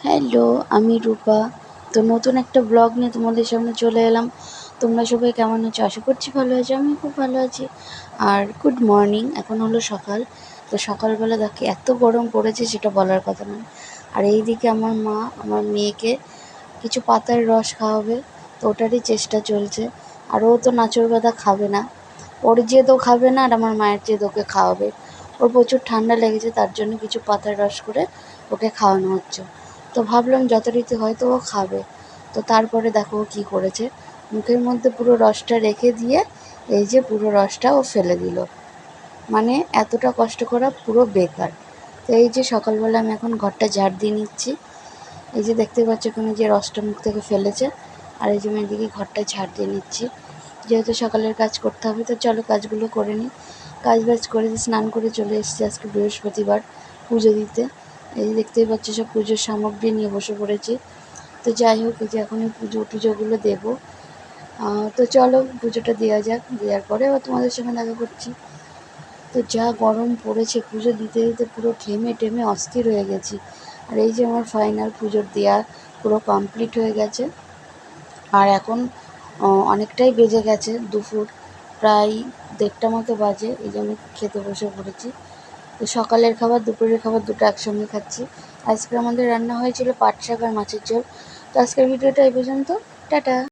Hello, আমি রূপা। তো নতুন একটা ব্লগ নিয়ে তোমাদের সামনে চলে এলাম। তোমরা সবাই কেমন আছো? আশা করছি ভালো আছো। আমি খুব ভালো আছি। আর গুড মর্নিং, এখন হলো সকাল। তো সকালবেলা দেখি এত গরম পড়েছে সেটা বলার কথা নয়। আর এইদিকে আমার মা আমার মেয়েকে কিছু পাতার রস খাওয়াবে, তো ওটারই চেষ্টা চলছে। আর ও তো নাচোর বাদা খাবে না, ওর জেদ ও খাবে না, আর আমার মায়ের জেদ ওকে খাওয়াবে। ওর প্রচুর ঠান্ডা লেগেছে, তার জন্য কিছু পাতার রস করে ওকে খাওয়ানো হচ্ছে। তো ভাবলাম যথারীতি হয়তো ও খাবে। তো তারপরে দেখো ও কী করেছে, মুখের মধ্যে পুরো রসটা রেখে দিয়ে এই যে পুরো রসটা ও ফেলে দিল। মানে এতটা কষ্ট করা পুরো বেকার। তো এই যে সকালবেলা আমি এখন ঘরটা ঝাড় দিয়ে নিচ্ছি। এই যে দেখতে পাচ্ছ এখানে যে রসটা মুখ থেকে ফেলেছে, আর এই যে আমি এদিকে ঘরটা ঝাড় দিয়ে নিচ্ছি। যেহেতু সকালের কাজ করতে হবে, তো চলো কাজগুলো করে নিই। কাজ বাজ করে স্নান করে চলে এসেছি, আজকে বৃহস্পতিবার, পুজো দিতে। এই যে দেখতেই পাচ্ছ সব পুজোর সামগ্রী নিয়ে বসে পড়েছি। তো যাই হোক, এই যে এখন এই টুজোগুলো দেবো। তো চলো পুজোটা দেওয়া যাক, দেওয়ার পরে আবার তোমাদের সঙ্গে দেখা করছি। তো যা গরম পড়েছে, পুজো দিতে দিতে পুরো ঘেমে টেমে অস্থির হয়ে গেছি। আর এই যে আমার ফাইনাল পুজোর দেওয়া পুরো কমপ্লিট হয়ে গেছে। আর এখন অনেকটাই বেজে গেছে, দুপুর প্রায় 1:30 মতো বাজে। এই যে আমি খেতে বসে পড়েছি। তো সকালের খাবার দুপুরের খাবার দুটো একসঙ্গে খাচ্ছি। আজকে আমাদের রান্না হয়েছিল পাট শাক আর মাছের ঝোল। তো আজকের ভিডিওটা এই পর্যন্ত। টাটা।